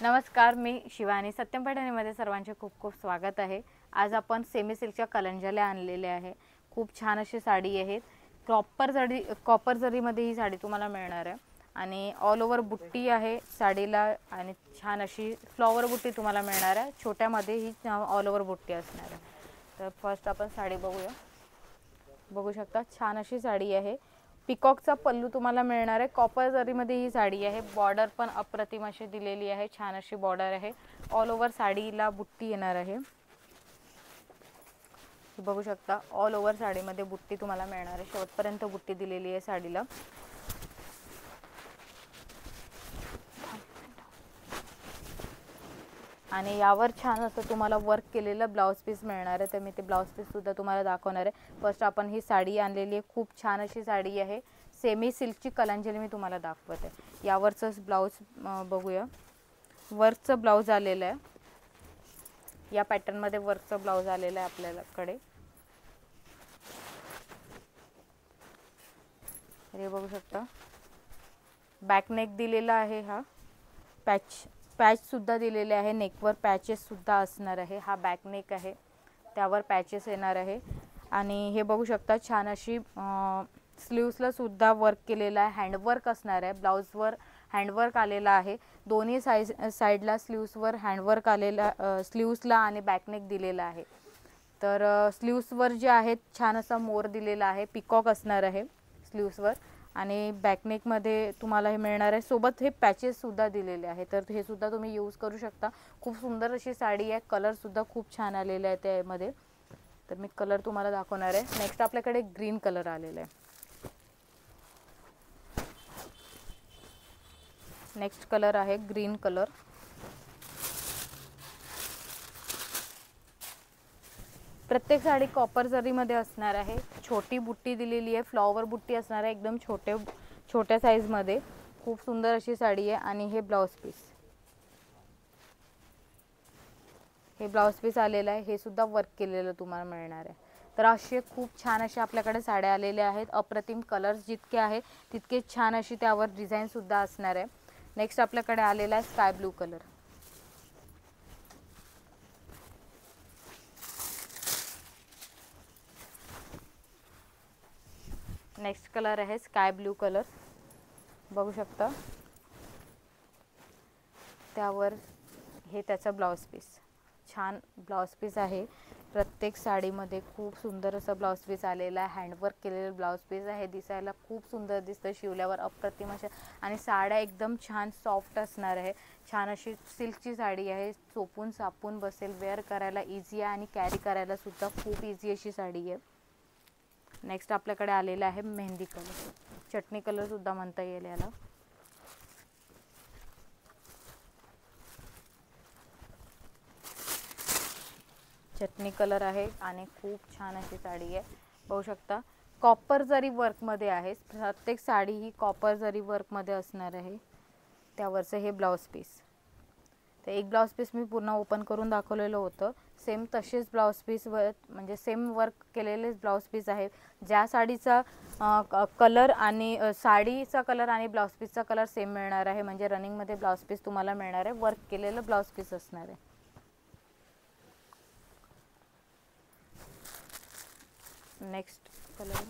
नमस्कार, मी शिवानी. सत्यम पैठणीमध्ये सर्वांचे खूप खूप स्वागत आहे. आज आपण सेमी सिल्कच्या कलंजल्या आणलेल्या आहे. खूप छान अशी साडी आहे. कॉपर जरीमध्ये ही साडी तुम्हाला मिळणार आहे आणि ऑल ओव्हर बुट्टी आहे साडीला आणि छान अशी फ्लॉवर बुट्टी तुम्हाला मिळणार आहे. छोट्यामध्ये ही ऑल ओव्हर बुट्टी असणार आहे. तर फर्स्ट आपण साडी बघूया. बघू शकता छान अशी साडी आहे. पिकॉकचा पल्लू तुम्हाला मिळणार आहे. कॉपर जरीमध्ये ही साडी आहे. बॉर्डर पण अप्रतिम अशी दिलेली आहे. छान अशी बॉर्डर आहे. ऑल ओव्हर साडीला बुट्टी येणार आहे. बघू शकता ऑल ओव्हर साडीमध्ये बुट्टी तुम्हाला मिळणार आहे. शेवटपर्यंत बुट्टी दिलेली आहे साडीला. आणि यावर छान असं तुम्हाला वर्क केलेलं ब्लाउज पीस मिळणार आहे. तर मी ते ब्लाउज पीस सुद्धा तुम्हाला दाखवणार आहे. फर्स्ट आपण ही साडी आणलेली आहे. खूप छान अशी साडी आहे. सेमी सिल्कची कलांजली मी तुम्हाला दाखवते. यावरचं ब्लाउज बघूया. वर्कचं ब्लाउज आलेलं आहे. या पॅटर्नमध्ये वर्कचं ब्लाउज आलेलं आहे आपल्याकडे. हे बघू शकता. बॅक नेक दिलेला आहे. हा पॅच सुद्धा दिलेले आहे. नेकवर पॅचेस सुद्धा असणार आहे. हा बॅक नेक आहे, त्यावर पॅचेस येणार आहे. आणि हे बघू शकता छान अशी स्लीव्सला सुद्धा वर्क केलेला आहे. हँडवर्क असणार आहे. ब्लाउजवर हँडवर्क आलेला आहे. दोन्ही साईडला स्लीव्सवर हँडवर्क आलेला, स्लीव्सला आणि बॅकनेक दिलेला आहे. तर स्लीव्सवर जे आहेत छान असा मोर दिलेला आहे. पिकॉक असणार आहे स्लीव्सवर आणि बॅकनेकमध्ये तुम्हाला हे मिळणार आहे. सोबत हे पॅचेस सुद्धा दिलेले आहे. तर हे सुद्धा तुम्ही यूज करू शकता. खूप सुंदर अशी साडी आहे. कलर सुद्धा खूप छान आलेले आहे त्यामध्ये. तर मी कलर तुम्हाला दाखवणार आहे. नेक्स्ट आपल्याकडे ग्रीन कलर आलेला आहे. नेक्स्ट कलर आहे ग्रीन कलर. प्रत्येक साडी कॉपर जरीमध्ये असणार आहे. छोटी बुट्टी दिलेली आहे. फ्लॉवर बुट्टी असणार आहे. एकदम छोट्या साईजमध्ये. खूप सुंदर अशी साडी आहे. आणि हे ब्लाउज पीस, आलेलं आहे. हे सुद्धा वर्क केलेलं तुम्हाला मिळणार आहे. तर असे खूप छान असे आपल्याकडे साड्या आलेल्या आहेत. अप्रतिम कलर्स जितके आहेत तितके छान अशी त्यावर डिझाईन सुद्धा असणार आहे. नेक्स्ट आपल्याकडे आलेला आहे sky blue colour. Next colour आहे स्काय ब्लू कलर. बघू शकता. त्यावर हे त्याचा ब्लाउज पीस, छान ब्लाउज पीस आहे. प्रत्येक साडीमध्ये खूप सुंदर असं ब्लाउज पीस आलेला आहे. हँडवर्क केलेलं ब्लाउज पीस आहे. दिसायला खूप सुंदर दिसतं. शिवल्यावर अप्रतिम अशा. आणि साड्या एकदम छान सॉफ्ट असणार आहे. छान अशी सिल्कची साडी आहे. चोपून सापून बसेल. वेअर करायला इझी आहे आणि कॅरी करायला सुद्धा खूप इझी अशी साडी आहे. नेक्स्ट आपल्याकडे आलेला आहे मेहंदी कलर. चटणी कलर सुद्धा म्हणता येईल याला. चटणी कलर आहे आणि खूप छान अशी साडी आहे. बघू शकता कॉपर जरी वर्कमध्ये आहे. प्रत्येक साडी ही कॉपर जरी वर्कमध्ये असणार आहे. त्यावरचं हे ब्लाउज पीस. तर एक ब्लाउज पीस मी पूर्ण ओपन करून दाखवलेलं होतं. सेम तसेच ब्लाउज पीस म्हणजे सेम वर्क केलेलेच ब्लाउज पीस आहे. ज्या साडीचा कलर आणि साडीचा कलर आणि ब्लाउज पीसचा कलर सेम मिळणार आहे. म्हणजे रनिंगमध्ये ब्लाउज पीस तुम्हाला मिळणार आहे. वर्क केलेलं ब्लाउज पीस असणार आहे. नेक्स्ट कलर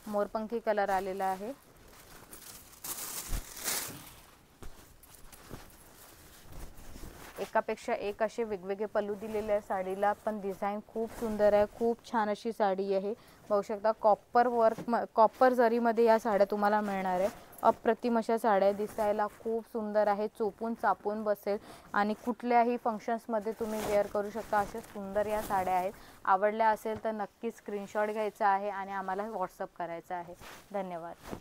मोरपंखी कलर आलेला आहे. एकापेक्षा एक असे वेगवेगळे पल्लू दिलेले आहे साडीला. पण डिझाईन खूप सुंदर आहे. खूप छान अशी साडी आहे. बघू शकता कॉपर जरीमध्ये या साड्या तुम्हाला मिळणार आहे. अप्रतिम अशा साड्या. दिसायला खूप सुंदर आहे. चोपून चापून बसेल आणि कुठल्याही फंक्शन्समध्ये तुम्ही वेअर करू शकता. अशा सुंदर या साड्या आहेत. आवडल्या असेल तर नक्की स्क्रीनशॉट घ्यायचा आहे आणि आम्हाला व्हॉट्सअप करायचा आहे. धन्यवाद.